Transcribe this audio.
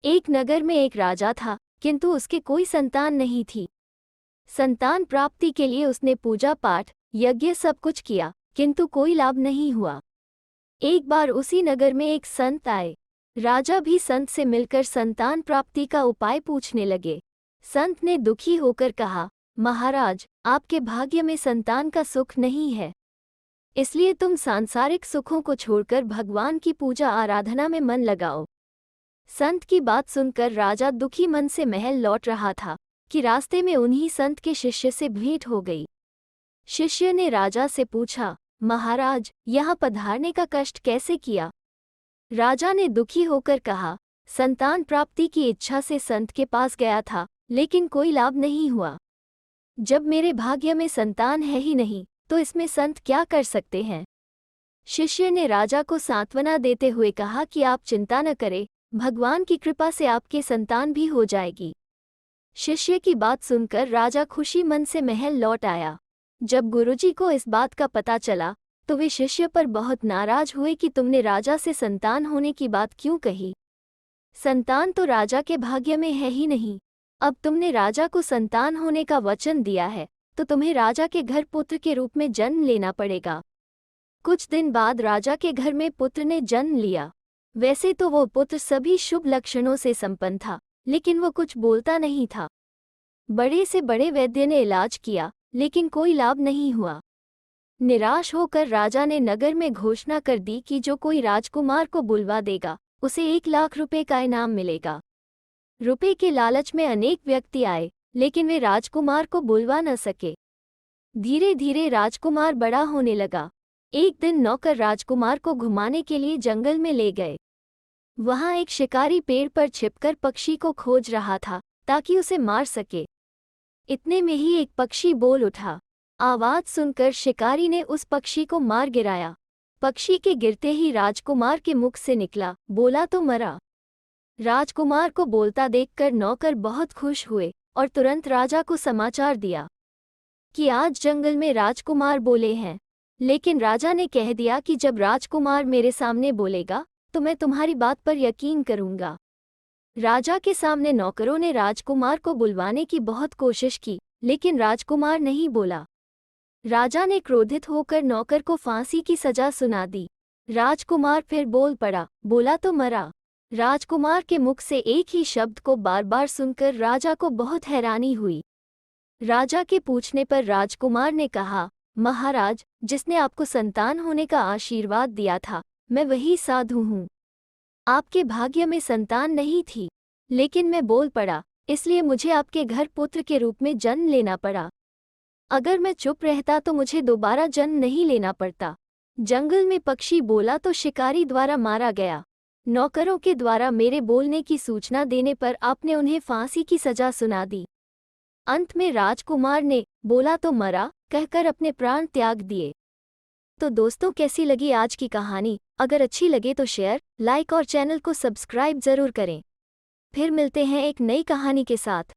एक नगर में एक राजा था, किंतु उसके कोई संतान नहीं थी। संतान प्राप्ति के लिए उसने पूजा पाठ, यज्ञ सब कुछ किया, किंतु कोई लाभ नहीं हुआ। एक बार उसी नगर में एक संत आए। राजा भी संत से मिलकर संतान प्राप्ति का उपाय पूछने लगे। संत ने दुखी होकर कहा, महाराज, आपके भाग्य में संतान का सुख नहीं है, इसलिए तुम सांसारिक सुखों को छोड़कर भगवान की पूजा आराधना में मन लगाओ। संत की बात सुनकर राजा दुखी मन से महल लौट रहा था कि रास्ते में उन्हीं संत के शिष्य से भेंट हो गई। शिष्य ने राजा से पूछा, महाराज, यहाँ पधारने का कष्ट कैसे किया? राजा ने दुखी होकर कहा, संतान प्राप्ति की इच्छा से संत के पास गया था, लेकिन कोई लाभ नहीं हुआ। जब मेरे भाग्य में संतान है ही नहीं, तो इसमें संत क्या कर सकते हैं? शिष्य ने राजा को सांत्वना देते हुए कहा कि आप चिंता न करें, भगवान की कृपा से आपके संतान भी हो जाएगी। शिष्य की बात सुनकर राजा खुशी मन से महल लौट आया। जब गुरुजी को इस बात का पता चला तो वे शिष्य पर बहुत नाराज हुए कि तुमने राजा से संतान होने की बात क्यों कही? संतान तो राजा के भाग्य में है ही नहीं। अब तुमने राजा को संतान होने का वचन दिया है, तो तुम्हें राजा के घर पुत्र के रूप में जन्म लेना पड़ेगा। कुछ दिन बाद राजा के घर में पुत्र ने जन्म लिया। वैसे तो वो पुत्र सभी शुभ लक्षणों से संपन्न था, लेकिन वो कुछ बोलता नहीं था। बड़े से बड़े वैद्य ने इलाज किया, लेकिन कोई लाभ नहीं हुआ। निराश होकर राजा ने नगर में घोषणा कर दी कि जो कोई राजकुमार को बुलवा देगा, उसे 1 लाख रुपए का इनाम मिलेगा। रुपए के लालच में अनेक व्यक्ति आए, लेकिन वे राजकुमार को बुलवा न सके। धीरे धीरे राजकुमार बड़ा होने लगा। एक दिन नौकर राजकुमार को घुमाने के लिए जंगल में ले गए। वहां एक शिकारी पेड़ पर छिपकर पक्षी को खोज रहा था ताकि उसे मार सके। इतने में ही एक पक्षी बोल उठा। आवाज सुनकर शिकारी ने उस पक्षी को मार गिराया। पक्षी के गिरते ही राजकुमार के मुख से निकला, बोला तो मरा। राजकुमार को बोलता देखकर नौकर बहुत खुश हुए और तुरंत राजा को समाचार दिया कि आज जंगल में राजकुमार बोले हैं। लेकिन राजा ने कह दिया कि जब राजकुमार मेरे सामने बोलेगा तो मैं तुम्हारी बात पर यकीन करूंगा। राजा के सामने नौकरों ने राजकुमार को बुलवाने की बहुत कोशिश की, लेकिन राजकुमार नहीं बोला। राजा ने क्रोधित होकर नौकर को फांसी की सजा सुना दी। राजकुमार फिर बोल पड़ा, बोला तो मरा। राजकुमार के मुख से एक ही शब्द को बार बार सुनकर राजा को बहुत हैरानी हुई। राजा के पूछने पर राजकुमार ने कहा, महाराज, जिसने आपको संतान होने का आशीर्वाद दिया था, मैं वही साधु हूँ। आपके भाग्य में संतान नहीं थी, लेकिन मैं बोल पड़ा, इसलिए मुझे आपके घर पुत्र के रूप में जन्म लेना पड़ा। अगर मैं चुप रहता तो मुझे दोबारा जन्म नहीं लेना पड़ता। जंगल में पक्षी बोला तो शिकारी द्वारा मारा गया। नौकरों के द्वारा मेरे बोलने की सूचना देने पर आपने उन्हें फांसी की सजा सुना दी। अंत में राजकुमार ने बोला तो मरा कहकर अपने प्राण त्याग दिए। तो दोस्तों, कैसी लगी आज की कहानी? अगर अच्छी लगे तो शेयर, लाइक और चैनल को सब्सक्राइब जरूर करें। फिर मिलते हैं एक नई कहानी के साथ।